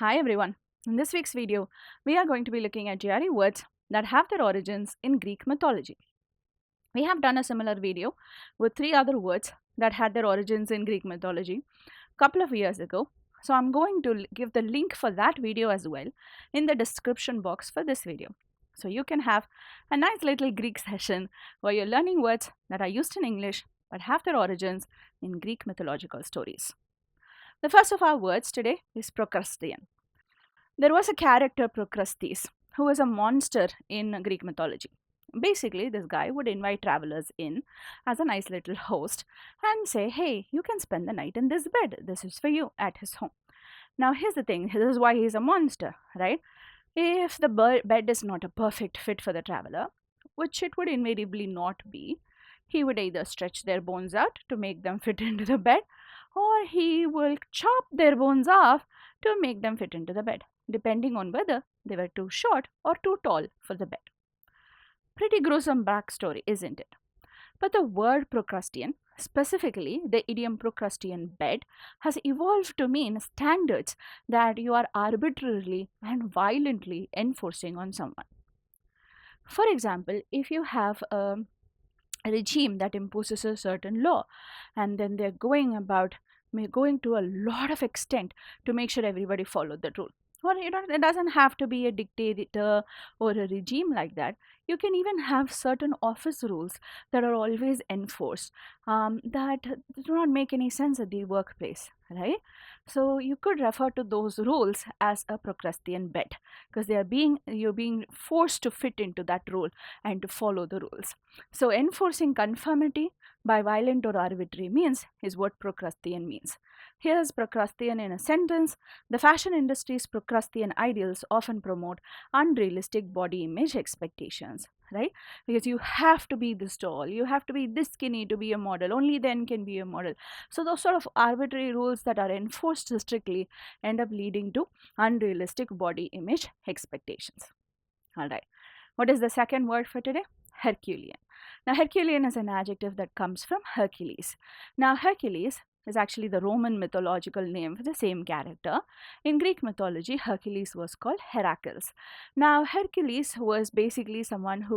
Hi everyone. In this week's video, we are going to be looking at GRE words that have their origins in Greek mythology. We have done a similar video with 3 other words that had their origins in Greek mythology a couple of years ago. So I'm going to give the link for that video as well in the description box for this video. So you can have a nice little Greek session where you're learning words that are used in English but have their origins in Greek mythological stories. The first of our words today is Procrustean. There was a character, Procrustean, who was a monster in Greek mythology. Basically, this guy would invite travelers in as a nice little host and say, hey, you can spend the night in this bed. This is for you at his home. Now, here's the thing. This is why he's a monster, right? If the bed is not a perfect fit for the traveler, which it would invariably not be, he would either stretch their bones out to make them fit into the bed, or he will chop their bones off to make them fit into the bed, depending on whether they were too short or too tall for the bed. Pretty gruesome backstory, isn't it? But the word Procrustean, specifically the idiom Procrustean bed, has evolved to mean standards that you are arbitrarily and violently enforcing on someone. For example, if you have a regime that imposes a certain law and then they're going to a lot of extent to make sure everybody followed the rule. Or it doesn't have to be a dictator or a regime like that. You can even have certain office rules that are always enforced that do not make any sense at the workplace, right? So you could refer to those rules as a Procrustean bed because you're being forced to fit into that rule and to follow the rules. So enforcing conformity by violent or arbitrary means is what Procrustean means. Here's Procrustean in a sentence. The fashion industry's Procrustean ideals often promote unrealistic body image expectations, right? Because you have to be this tall, you have to be this skinny to be a model, only then can be a model. So those sort of arbitrary rules that are enforced strictly end up leading to unrealistic body image expectations. All right. What is the second word for today? Herculean. Now, Herculean is an adjective that comes from Hercules. Now, Hercules is actually the Roman mythological name for the same character. In Greek mythology, Hercules was called Heracles. Now, Hercules was basically someone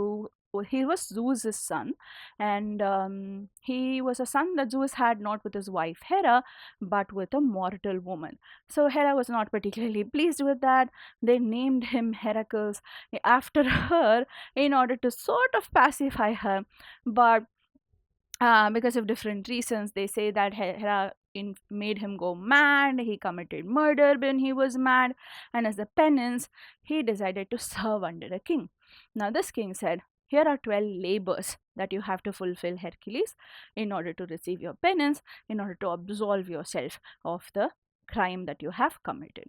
he was Zeus's son, and he was a son that Zeus had not with his wife Hera, but with a mortal woman. So Hera was not particularly pleased with that. They named him Heracles after her in order to sort of pacify her, but because of different reasons, they say that Hera made him go mad. He committed murder when he was mad, and as a penance, he decided to serve under a king. Now, this king said, here are 12 labors that you have to fulfill, Hercules, in order to receive your penance, in order to absolve yourself of the crime that you have committed.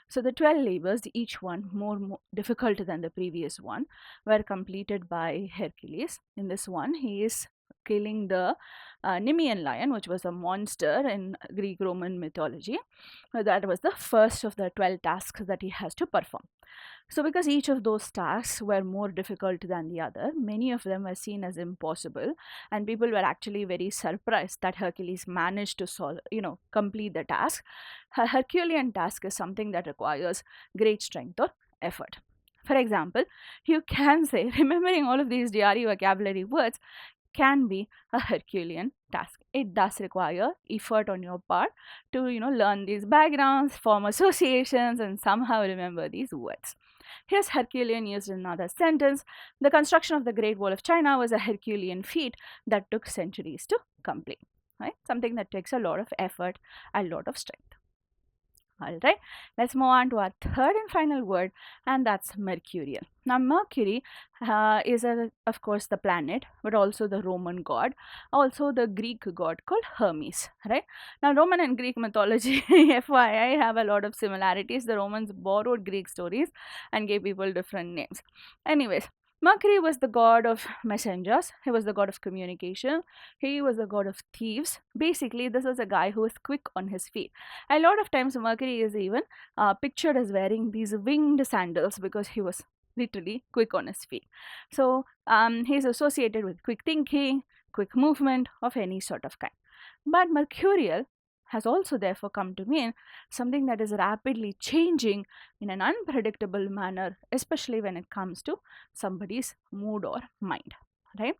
So the 12 labors, each one more difficult than the previous one, were completed by Hercules. In this one, he is killing the Nemean lion, which was a monster in Greek Roman mythology. That was the first of the 12 tasks that he has to perform. So because each of those tasks were more difficult than the other, many of them were seen as impossible, and people were actually very surprised that Hercules managed to complete the task. A Herculean task is something that requires great strength or effort. For example, you can say, remembering all of these GRE vocabulary words can be a Herculean task. It does require effort on your part to learn these backgrounds, form associations, and somehow remember these words. Here's Herculean used in another sentence. The construction of the Great Wall of China was a Herculean feat that took centuries to complete. Right? Something that takes a lot of effort, a lot of strength. All right, let's move on to our third and final word, and that's Mercurial. Now, Mercury is, of course, the planet, but also the Roman god, also the Greek god called Hermes, right? Now, Roman and Greek mythology, FYI, have a lot of similarities. The Romans borrowed Greek stories and gave people different names. Anyways, Mercury was the god of messengers. He was the god of communication. He was the god of thieves. Basically, this is a guy who was quick on his feet. A lot of times, Mercury is even pictured as wearing these winged sandals because he was literally quick on his feet. So, he's associated with quick thinking, quick movement of any sort of kind. But Mercurial has also therefore come to mean something that is rapidly changing in an unpredictable manner, especially when it comes to somebody's mood or mind, right?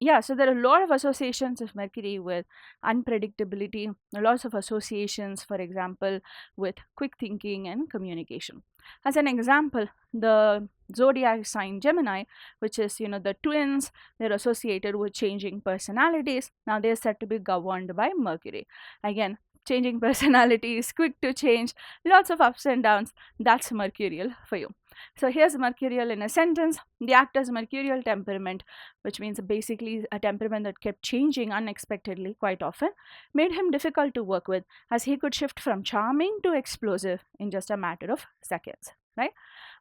Yeah, so there are a lot of associations of Mercury with unpredictability, lots of associations, for example, with quick thinking and communication. As an example, the zodiac sign Gemini, which is, the twins, they're associated with changing personalities. Now they're said to be governed by Mercury. Again, changing personalities, quick to change, lots of ups and downs. That's Mercurial for you. So here's Mercurial in a sentence. The actor's Mercurial temperament, which means basically a temperament that kept changing unexpectedly quite often, made him difficult to work with, as he could shift from charming to explosive in just a matter of seconds, right?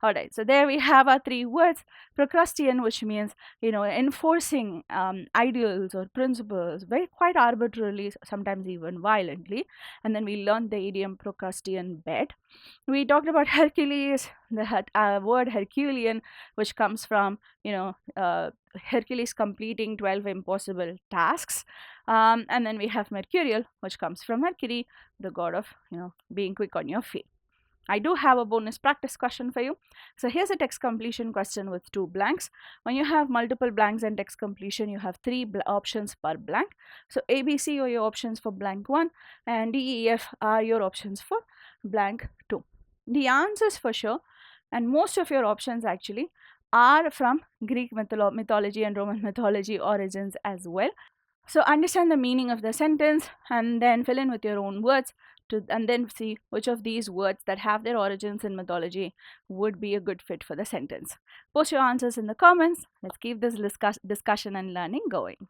All right, so there we have our three words. Procrustean, which means, enforcing ideals or principles very quite arbitrarily, sometimes even violently. And then we learned the idiom Procrustean bed. We talked about Hercules, the word Herculean, which comes from, Hercules completing 12 impossible tasks. And then we have Mercurial, which comes from Mercury, the god of, being quick on your feet. I do have a bonus practice question for you. So here's a text completion question with 2 blanks. When you have multiple blanks and text completion, you have 3 options per blank. So A, B, C are your options for blank 1, and D, E, F are your options for blank 2. The answers for sure, and most of your options actually, are from Greek mythology and Roman mythology origins as well. So understand the meaning of the sentence and then fill in with your own words and then see which of these words that have their origins in mythology would be a good fit for the sentence. Post your answers in the comments. Let's keep this discussion and learning going.